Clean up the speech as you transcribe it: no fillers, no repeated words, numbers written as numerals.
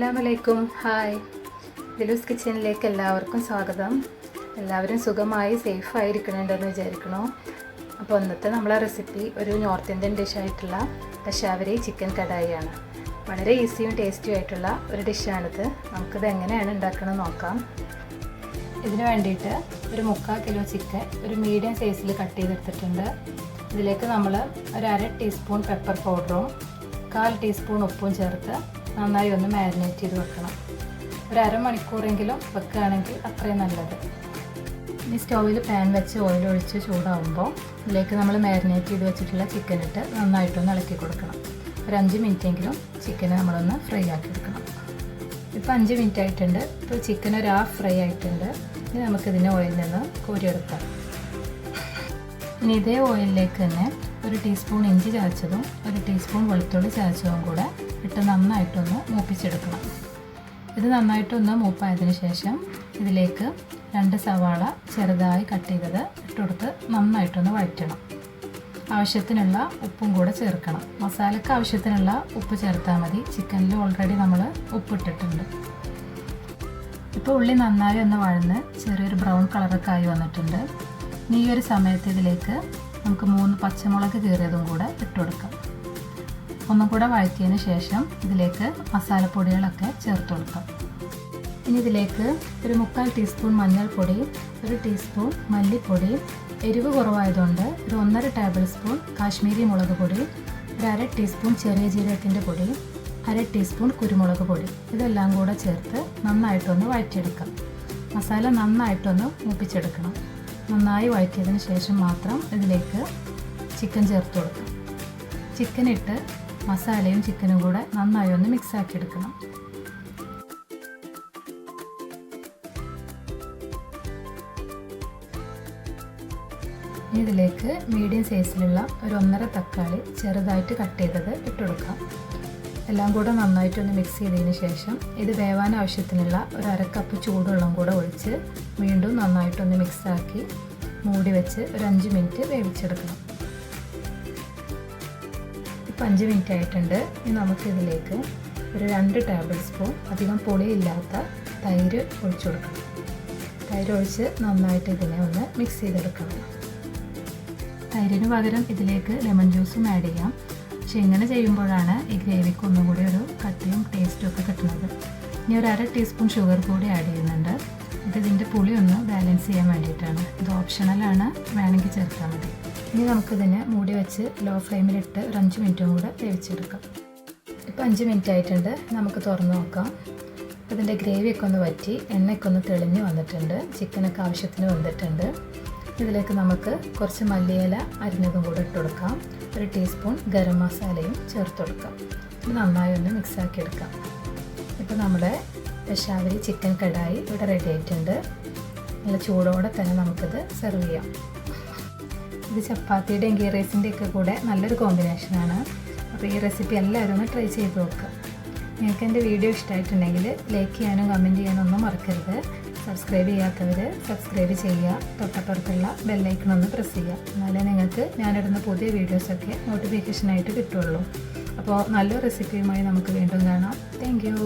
അസ്സലാമലൈക്കും. ഹായ്, ദിലൂസ് കിച്ചണിലേക്ക് എല്ലാവർക്കും സ്വാഗതം. എല്ലാവരും സുഖമായി സേഫായിരിക്കണമെന്ന് വിചാരിക്കണോ. അപ്പോൾ ഇന്നത്തെ നമ്മളെ റെസിപ്പി ഒരു നോർത്ത് ഇന്ത്യൻ ഡിഷായിട്ടുള്ള പെഷാവരി ചിക്കൻ കടായിയാണ്. വളരെ ഈസിയും ടേസ്റ്റിയും ആയിട്ടുള്ള ഒരു ഡിഷാണിത്. നമുക്കിത് എങ്ങനെയാണ് ഉണ്ടാക്കണമെന്ന് നോക്കാം. ഇതിന് വേണ്ടിയിട്ട് ഒരു 3/4 കിലോ ചിക്കൻ ഒരു മീഡിയം സൈസിൽ കട്ട് ചെയ്തെടുത്തിട്ടുണ്ട്. ഇതിലേക്ക് നമ്മൾ ഒരു 1/2 ടീസ്പൂൺ പെപ്പർ പൗഡറും 1/4 ടീസ്പൂൺ ഉപ്പും ചേർത്ത് നന്നായി ഒന്ന് മാരിനേറ്റ് ചെയ്ത് വെക്കണം. ഒരു അരമണിക്കൂറെങ്കിലും വെക്കുകയാണെങ്കിൽ അത്രയും നല്ലത്. ഇനി സ്റ്റൗവിൽ പാൻ വെച്ച് ഓയിൽ ഒഴിച്ച് ചൂടാവുമ്പോൾ ഇതിലേക്ക് നമ്മൾ മാരിനേറ്റ് ചെയ്ത് വെച്ചിട്ടുള്ള ചിക്കൻ ഇട്ട് നന്നായിട്ടൊന്ന് ഇളക്കി കൊടുക്കണം. ഒരു 5 മിനിറ്റെങ്കിലും ചിക്കന് നമ്മളൊന്ന് ഫ്രൈ ആക്കി എടുക്കണം. ഇപ്പോൾ 5 മിനിറ്റ് ആയിട്ടുണ്ട്. ഇപ്പോൾ ചിക്കൻ ഒരു ഹാഫ് ഫ്രൈ ആയിട്ടുണ്ട്. ഇനി നമുക്കിതിനെ ഓയിലിൽ നിന്ന് കോരിയെടുക്കാം. ഇനി ഇതേ ഓയിലിലേക്ക് തന്നെ ഒരു ടീസ്പൂൺ ഇഞ്ചി ചതച്ചതും ഒരു ടീസ്പൂൺ വെളുത്തുള്ളി ചതച്ചതും കൂടെ ഇട്ട് നന്നായിട്ടൊന്ന് മൂപ്പിച്ചെടുക്കണം. ഇത് നന്നായിട്ടൊന്ന് മൂപ്പായതിനു ശേഷം ഇതിലേക്ക് 2 സവാള ചെറുതായി കട്ട് ചെയ്തത് ഇട്ടുകൊടുത്ത് നന്നായിട്ടൊന്ന് വഴറ്റണം. ആവശ്യത്തിനുള്ള ഉപ്പും കൂടെ ചേർക്കണം. മസാലയ്ക്ക് ആവശ്യത്തിനുള്ള ഉപ്പ് ചേർത്താൽ മതി. ചിക്കനിൽ ഓൾറെഡി നമ്മൾ ഉപ്പിട്ടിട്ടുണ്ട്. ഇപ്പോൾ ഉള്ളി നന്നായി ഒന്ന് വഴന്ന് ചെറിയൊരു ബ്രൗൺ കളറൊക്കെ ആയി വന്നിട്ടുണ്ട്. ഈ ഒരു സമയത്ത് ഇതിലേക്ക് നമുക്ക് 3 പച്ചമുളക് കീറിയതും കൂടെ ഇട്ടുകൊടുക്കാം. ഒന്നും കൂടെ വഴറ്റിയതിന് ശേഷം ഇതിലേക്ക് മസാലപ്പൊടികളൊക്കെ ചേർത്ത് കൊടുക്കാം. ഇനി ഇതിലേക്ക് ഒരു 3/4 ടീസ്പൂൺ മഞ്ഞൾപ്പൊടി, 1 ടീസ്പൂൺ മല്ലിപ്പൊടി, എരിവ് കുറവായതുകൊണ്ട് ഒരു 1.5 ടേബിൾ സ്പൂൺ കാശ്മീരി മുളക് പൊടി, ഒരു 1/2 ടീസ്പൂൺ ചെറിയ ജീരകത്തിൻ്റെ പൊടി, 1/2 ടീസ്പൂൺ കുരുമുളക് പൊടി, ഇതെല്ലാം കൂടെ ചേർത്ത് നന്നായിട്ടൊന്ന് വഴറ്റിയെടുക്കാം. മസാല നന്നായിട്ടൊന്ന് മൂപ്പിച്ചെടുക്കണം. നന്നായി വഴറ്റിയതിന് ശേഷം മാത്രം ഇതിലേക്ക് ചിക്കൻ ചേർത്ത് കൊടുക്കാം. ചിക്കൻ ഇട്ട് മസാലയും ചിക്കനും കൂടെ നന്നായി ഒന്ന് മിക്സ് ആക്കി എടുക്കണം. ഇതിലേക്ക് മീഡിയം സൈസിലുള്ള ഒരു 1.5 തക്കാളി ചെറുതായിട്ട് കട്ട് ചെയ്തത് ഇട്ടുകൊടുക്കാം. എല്ലാം കൂടെ നന്നായിട്ടൊന്ന് മിക്സ് ചെയ്തതിന് ശേഷം ഇത് വേവാൻ ആവശ്യത്തിനുള്ള ഒരു 1/2 കപ്പ് ചൂടുവെള്ളം കൂടെ ഒഴിച്ച് വീണ്ടും നന്നായിട്ടൊന്ന് മിക്സാക്കി മൂടി വെച്ച് ഒരു 5 മിനിറ്റ് വേവിച്ചെടുക്കണം. ഇപ്പോൾ 5 മിനിറ്റ് ആയിട്ടുണ്ട്. ഇനി നമുക്കിതിലേക്ക് ഒരു 2 ടേബിൾ സ്പൂൺ അധികം പുളിയില്ലാത്ത തൈര് ഒഴിച്ചു കൊടുക്കണം. തൈര് ഒഴിച്ച് നന്നായിട്ട് ഇതിനെ ഒന്ന് മിക്സ് ചെയ്തെടുക്കണം. തൈരിന് പകരം ഇതിലേക്ക് ലെമൺ ജ്യൂസും ആഡ് ചെയ്യാം. പക്ഷെ ഇങ്ങനെ ചെയ്യുമ്പോഴാണ് ഈ ഗ്രേവിക്ക് ഒന്നും കൂടി ഒരു കട്ടിയും ടേസ്റ്റും ഒക്കെ കിട്ടുന്നത്. ഇനി ഒരു 1/2 ടീസ്പൂൺ ഷുഗർ കൂടി ആഡ് ചെയ്യുന്നുണ്ട്. ഇതിൻ്റെ പുളി ഒന്ന് ബാലൻസ് ചെയ്യാൻ വേണ്ടിയിട്ടാണ്. ഇത് ഓപ്ഷണലാണ്, വേണമെങ്കിൽ ചേർത്താൽ മതി. ഇനി നമുക്കിതിനെ മൂടി വെച്ച് ലോ ഫ്ലെയിമിലിട്ട് ഒരു 5 മിനിറ്റും കൂടെ വേവിച്ചെടുക്കാം. ഇപ്പോൾ 5 മിനിറ്റ് ആയിട്ടുണ്ട്. നമുക്ക് തുറന്ന് നോക്കാം. ഇതിൻ്റെ ഗ്രേവിയൊക്കെ ഒന്ന് വറ്റി എണ്ണയൊക്കെ ഒന്ന് തെളിഞ്ഞ് വന്നിട്ടുണ്ട്. ചിക്കനൊക്കെ ആവശ്യത്തിന് വന്നിട്ടുണ്ട്. ഇതിലേക്ക് നമുക്ക് കുറച്ച് മല്ലിയില അരിഞ്ഞതും കൂടെ ഇട്ട് കൊടുക്കാം. 1 ടീസ്പൂൺ ഗരം മസാലയും ചേർത്ത് കൊടുക്കാം. ഇത് നന്നായി ഒന്ന് മിക്സാക്കി എടുക്കാം. ഇപ്പോൾ നമ്മുടെ പെഷാവരി ചിക്കൻ കടായി ഇവിടെ റെഡി ആയിട്ടുണ്ട്. നല്ല ചൂടോടെ തന്നെ നമുക്കിത് സെർവ് ചെയ്യാം. ഇത് ചപ്പാത്തിയുടെയും ഗീ റൈസിൻ്റെയൊക്കെ കൂടെ നല്ലൊരു കോമ്പിനേഷനാണ്. അപ്പോൾ ഈ റെസിപ്പി എല്ലാവരും ഒന്ന് ട്രൈ ചെയ്ത് നോക്കുക. നിങ്ങൾക്ക് എൻ്റെ വീഡിയോ ഇഷ്ടമായിട്ടുണ്ടെങ്കിൽ ലൈക്ക് ചെയ്യാനും കമൻറ്റ് ചെയ്യാനും ഒന്നും മറക്കരുത്. സബ്സ്ക്രൈബ് ചെയ്യാത്തവർ സബ്സ്ക്രൈബ് ചെയ്യുക. തൊട്ടപ്പുറത്തുള്ള ബെല്ലൈക്കൺ ഒന്ന് പ്രസ് ചെയ്യുക. എന്നാലേ നിങ്ങൾക്ക് ഞാനിടുന്ന പുതിയ വീഡിയോസൊക്കെ നോട്ടിഫിക്കേഷനായിട്ട് കിട്ടുള്ളൂ. അപ്പോൾ നല്ലൊരു റെസിപ്പിയുമായി നമുക്ക് വീണ്ടും കാണാം. Thank you.